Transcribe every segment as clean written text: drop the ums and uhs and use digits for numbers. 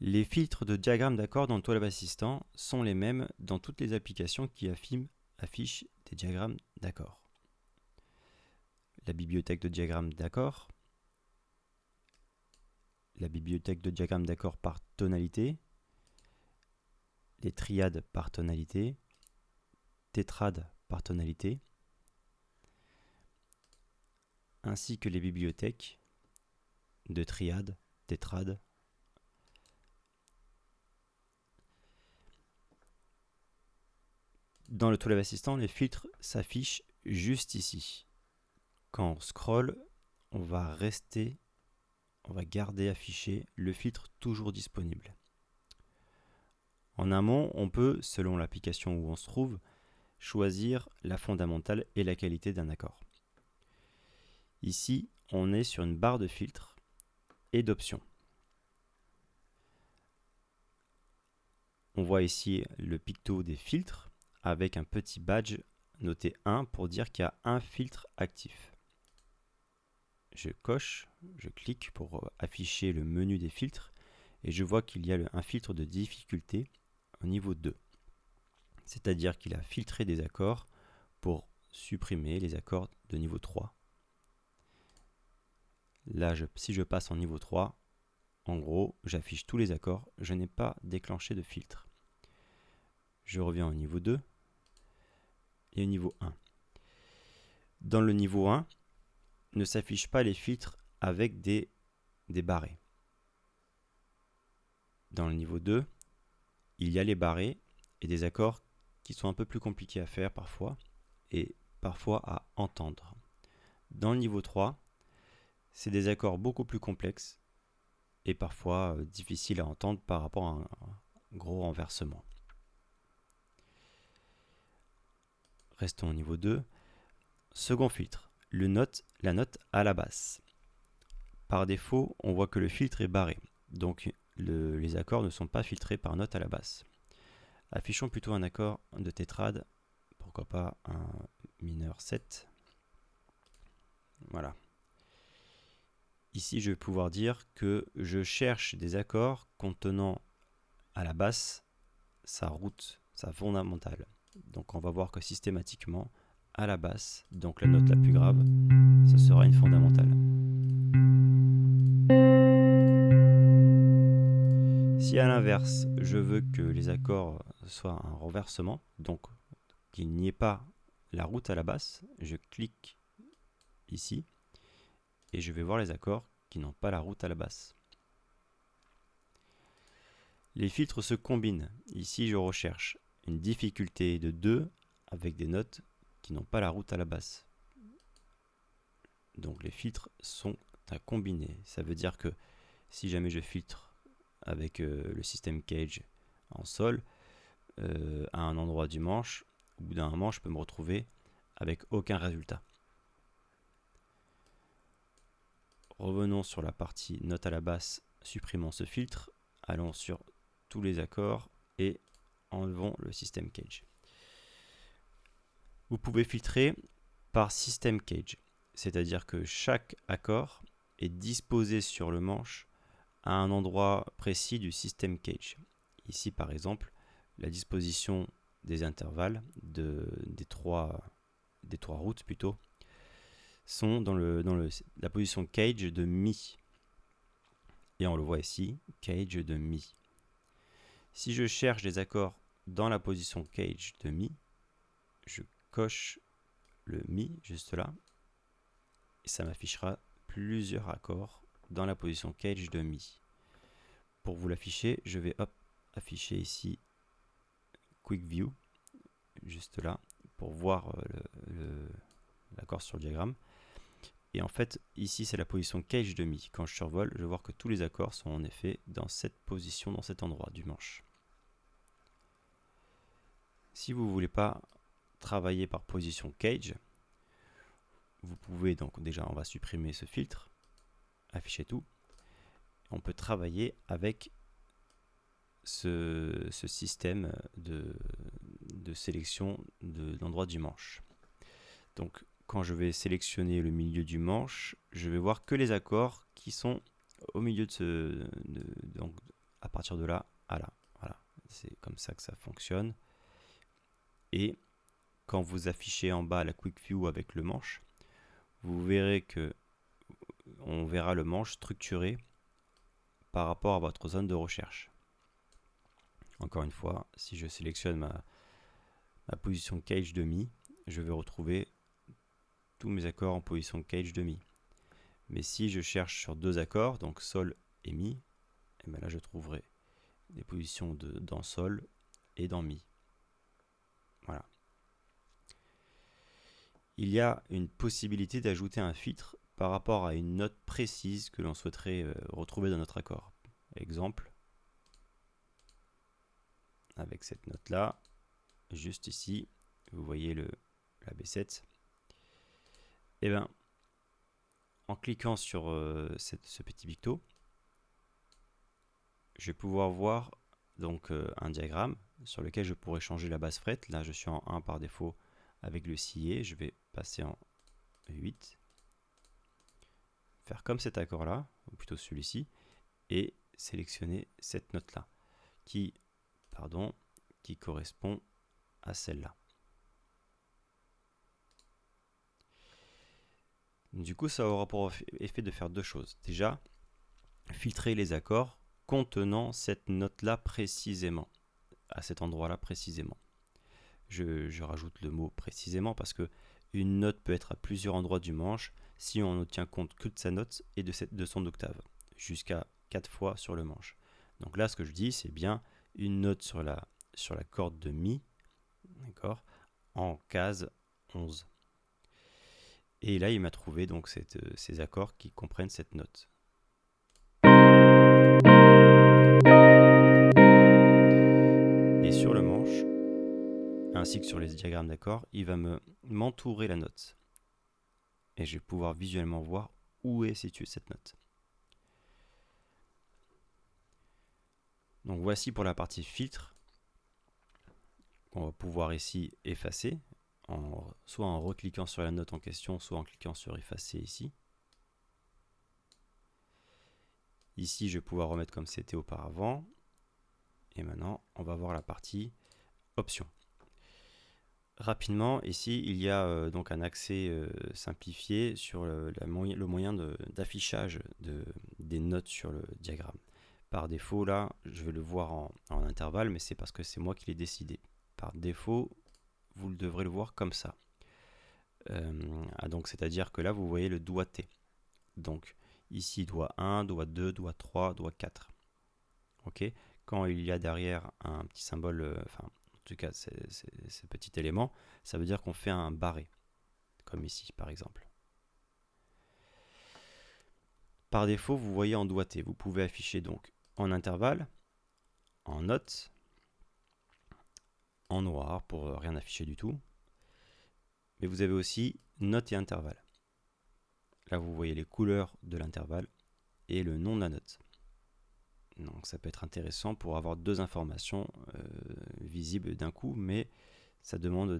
Les filtres de diagramme d'accord dans TOLAB Assistant sont les mêmes dans toutes les applications qui affichent des diagrammes d'accord. La bibliothèque de diagrammes d'accord, la bibliothèque de diagrammes d'accord par tonalité, les triades par tonalité, tétrades par tonalité, ainsi que les bibliothèques de triades, tétrades. Dans le TOLAB Assistant, les filtres s'affichent juste ici. Quand on scrolle, on va garder affiché le filtre toujours disponible. En amont, on peut, selon l'application où on se trouve, choisir la fondamentale et la qualité d'un accord. Ici, on est sur une barre de filtres et d'options. On voit ici le picto des filtres avec un petit badge noté 1 pour dire qu'il y a un filtre actif. Je coche, je clique pour afficher le menu des filtres et je vois qu'il y a un filtre de difficulté au niveau 2. C'est-à-dire qu'il a filtré des accords pour supprimer les accords de niveau 3. Là, si je passe en niveau 3, en gros, j'affiche tous les accords, je n'ai pas déclenché de filtre. Je reviens au niveau 2 et au niveau 1. Dans le niveau 1, ne s'affichent pas les filtres avec des barrés. Dans le niveau 2, il y a les barrés et des accords qui sont un peu plus compliqués à faire parfois et parfois à entendre. Dans le niveau 3, c'est des accords beaucoup plus complexes et parfois difficiles à entendre par rapport à un gros renversement. Restons au niveau 2. Second filtre, la note à la basse. Par défaut, on voit que le filtre est barré, donc les accords ne sont pas filtrés par note à la basse. Affichons plutôt un accord de tétrade, pourquoi pas un mineur 7. Voilà. Ici, je vais pouvoir dire que je cherche des accords contenant à la basse sa route, sa fondamentale. Donc on va voir que systématiquement, à la basse, donc la note la plus grave, ce sera une fondamentale. Si à l'inverse, je veux que les accords soient un renversement, donc qu'il n'y ait pas la route à la basse, je clique ici et je vais voir les accords qui n'ont pas la route à la basse. Les filtres se combinent. Ici, je recherche une difficulté de 2 avec des notes qui n'ont pas la route à la basse. Donc les filtres sont à combiner. Ça veut dire que si jamais je filtre avec le système Cage en sol, à un endroit du manche, au bout d'un moment, je peux me retrouver avec aucun résultat. Revenons sur la partie note à la basse, supprimons ce filtre, allons sur tous les accords et enlevons le système Cage. Vous pouvez filtrer par système Cage, c'est-à-dire que chaque accord est disposé sur le manche à un endroit précis du système Cage. Ici par exemple, la disposition des intervalles des trois routes plutôt sont dans la position Cage de Mi. Et on le voit ici, Cage de Mi. Si je cherche des accords dans la position Cage de Mi, je coche le Mi juste là, et ça m'affichera plusieurs accords dans la position Cage de Mi. Pour vous l'afficher, je vais afficher ici Quick View, juste là, pour voir l'accord sur le diagramme. Et en fait, ici, c'est la position Cage de Mi. Quand je survole, je vois que tous les accords sont en effet dans cette position, dans cet endroit du manche. Si vous ne voulez pas travailler par position Cage, vous pouvez donc déjà, on va supprimer ce filtre, afficher tout. On peut travailler avec ce système de sélection de l'endroit du manche. Donc, quand je vais sélectionner le milieu du manche, je vais voir que les accords qui sont au milieu donc à partir de là à là. Voilà, c'est comme ça que ça fonctionne. Et quand vous affichez en bas la Quick View avec le manche, vous verrez que on verra le manche structuré par rapport à votre zone de recherche. Encore une fois, si je sélectionne ma position cage de mi, je vais retrouver tous mes accords en position cage de mi. Mais si je cherche sur deux accords, donc sol et mi, et bien là je trouverai des positions dans sol et dans mi. Voilà. Il y a une possibilité d'ajouter un filtre par rapport à une note précise que l'on souhaiterait retrouver dans notre accord. Exemple, avec cette note-là, juste ici, vous voyez la B7. Et bien, en cliquant sur ce petit picto, je vais pouvoir voir donc un diagramme sur lequel je pourrais changer la base fret. Là, je suis en 1 par défaut avec le scié. Je vais passer en 8. Faire comme cet accord-là, ou plutôt celui-ci, et sélectionner cette note-là, qui correspond à celle-là. Du coup, ça aura pour effet de faire deux choses. Déjà, filtrer les accords contenant cette note-là précisément, à cet endroit-là précisément. Je rajoute le mot précisément parce que une note peut être à plusieurs endroits du manche si on ne tient compte que de sa note et de son octave, jusqu'à 4 fois sur le manche. Donc là, ce que je dis, c'est bien une note sur la corde de mi, d'accord, en case 11. Et là, il m'a trouvé donc ces accords qui comprennent cette note. Et sur le manche, ainsi que sur les diagrammes d'accords, il va m'entourer la note. Et je vais pouvoir visuellement voir où est située cette note. Donc voici pour la partie filtre. On va pouvoir ici effacer, soit en recliquant sur la note en question, soit en cliquant sur effacer ici. Ici, je vais pouvoir remettre comme c'était auparavant. Et maintenant, on va voir la partie options. Rapidement, ici, il y a donc un accès simplifié sur le moyen d'affichage des notes sur le diagramme. Par défaut, là, je vais le voir en intervalle, mais c'est parce que c'est moi qui l'ai décidé. Par défaut, vous devrez le voir comme ça. Donc, c'est-à-dire que là, vous voyez le doigté. Donc, ici, doigt 1, doigt 2, doigt 3, doigt 4. Ok. Quand il y a derrière un petit symbole, en tout cas, ce petit élément, ça veut dire qu'on fait un barré, comme ici, par exemple. Par défaut, vous voyez en doigté. Vous pouvez afficher donc en intervalle, en note, en noir pour rien afficher du tout. Mais vous avez aussi note et intervalle. Là, vous voyez les couleurs de l'intervalle et le nom de la note. Donc ça peut être intéressant pour avoir deux informations visibles d'un coup, mais ça demande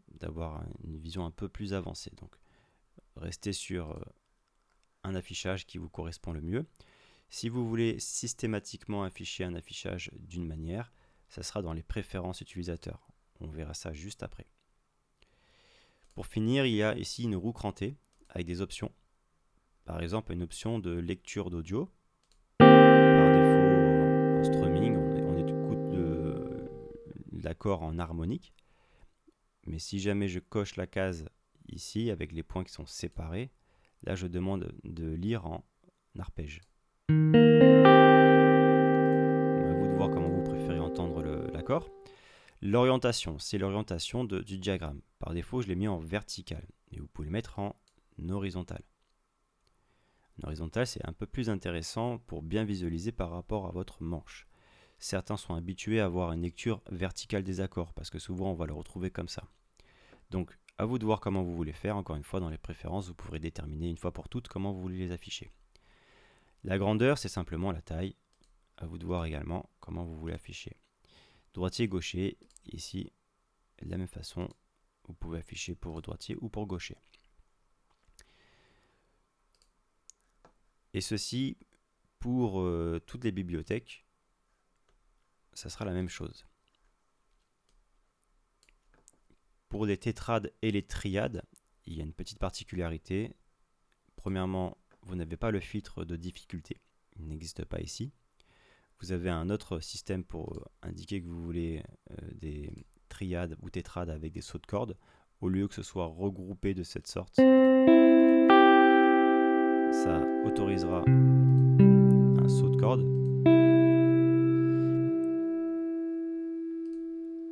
d'avoir une vision un peu plus avancée. Donc restez sur un affichage qui vous correspond le mieux. Si vous voulez systématiquement afficher un affichage d'une manière, ça sera dans les préférences utilisateurs. On verra ça juste après. Pour finir, il y a ici une roue crantée avec des options. Par exemple, une option de lecture d'audio. Par défaut, en strumming, on écoute l'accord en harmonique. Mais si jamais je coche la case ici avec les points qui sont séparés, là je demande de lire en arpège. À vous de voir comment vous préférez entendre l'accord. L'orientation, c'est l'orientation du diagramme. Par défaut, je l'ai mis en vertical, mais vous pouvez le mettre en horizontal. En horizontal, c'est un peu plus intéressant pour bien visualiser par rapport à votre manche. Certains sont habitués à avoir une lecture verticale des accords, parce que souvent on va le retrouver comme ça. Donc, à vous de voir comment vous voulez faire. Encore une fois, dans les préférences, vous pourrez déterminer une fois pour toutes comment vous voulez les afficher. La grandeur, c'est simplement la taille. À vous de voir également comment vous voulez afficher. Droitier, gaucher, ici, de la même façon, vous pouvez afficher pour droitier ou pour gaucher. Et ceci pour toutes les bibliothèques ça sera la même chose. Pour les tétrades et les triades, il y a une petite particularité. Premièrement, vous n'avez pas le filtre de difficulté. Il n'existe pas ici. Vous avez un autre système pour indiquer que vous voulez des triades ou tétrades avec des sauts de cordes. Au lieu que ce soit regroupé de cette sorte, ça autorisera un saut de corde.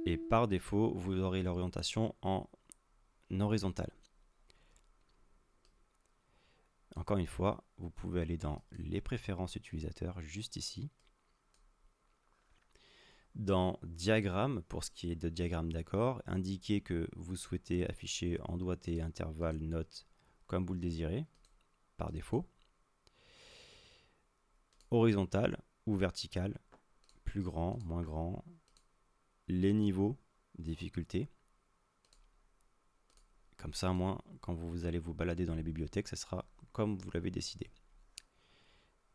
Et par défaut, vous aurez l'orientation en horizontale. Encore une fois, vous pouvez aller dans les préférences utilisateurs, juste ici. Dans diagramme, pour ce qui est de diagramme d'accord, indiquez que vous souhaitez afficher en doigté, intervalle, note, comme vous le désirez, par défaut. Horizontal ou vertical, plus grand, moins grand, les niveaux, difficulté. Comme ça, moins, quand vous allez vous balader dans les bibliothèques, ce sera comme vous l'avez décidé.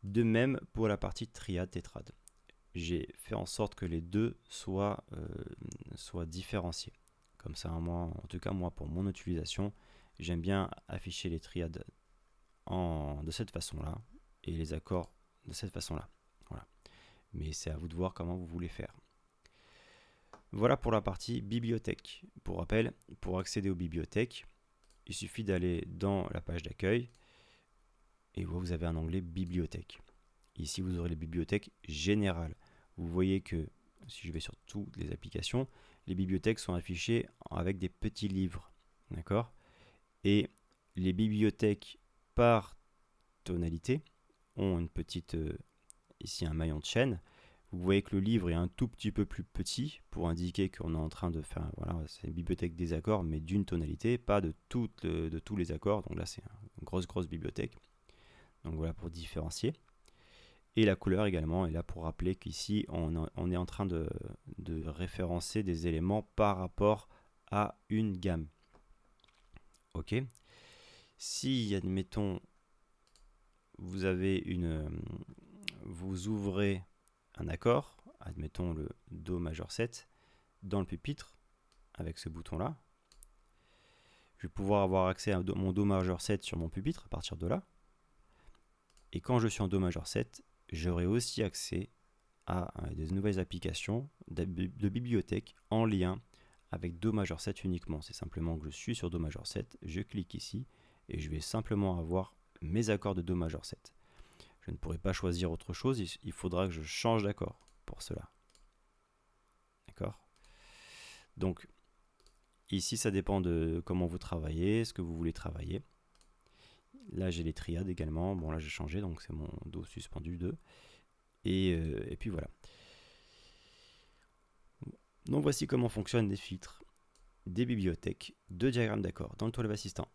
De même pour la partie triade, tétrade. J'ai fait en sorte que les deux soient différenciés. Comme ça, moi, en tout cas, moi, pour mon utilisation, j'aime bien afficher les triades de cette façon-là et les accords de cette façon-là. Voilà. Mais c'est à vous de voir comment vous voulez faire. Voilà pour la partie bibliothèque. Pour rappel, pour accéder aux bibliothèques, il suffit d'aller dans la page d'accueil et vous avez un onglet bibliothèque. Ici, vous aurez les bibliothèques générales. Vous voyez que si je vais sur toutes les applications, les bibliothèques sont affichées avec des petits livres. D'accord ? Et les bibliothèques par tonalité ont une petite, ici un maillon de chaîne. Vous voyez que le livre est un tout petit peu plus petit pour indiquer qu'on est en train de faire, voilà, c'est une bibliothèque des accords, mais d'une tonalité, pas de tous les accords. Donc là, c'est une grosse bibliothèque. Donc voilà pour différencier. Et la couleur également est là pour rappeler qu'ici, on est en train de référencer des éléments par rapport à une gamme. Ok. Si, admettons, vous ouvrez un accord, admettons le Do majeur 7, dans le pupitre, avec ce bouton-là, je vais pouvoir avoir accès à mon Do majeur 7 sur mon pupitre à partir de là. Et quand je suis en Do majeur 7, j'aurai aussi accès à des nouvelles applications de bibliothèque en lien avec Do majeur 7 uniquement. C'est simplement que je suis sur Do majeur 7, je clique ici et je vais simplement avoir mes accords de Do majeur 7. Je ne pourrai pas choisir autre chose, il faudra que je change d'accord pour cela. D'accord ? Donc ici, ça dépend de comment vous travaillez, ce que vous voulez travailler. Là, j'ai les triades également. Bon, là, j'ai changé, donc c'est mon Do suspendu 2. Et puis voilà. Donc voici comment fonctionnent des filtres, des bibliothèques, de diagrammes d'accords dans le Toolbar Assistant.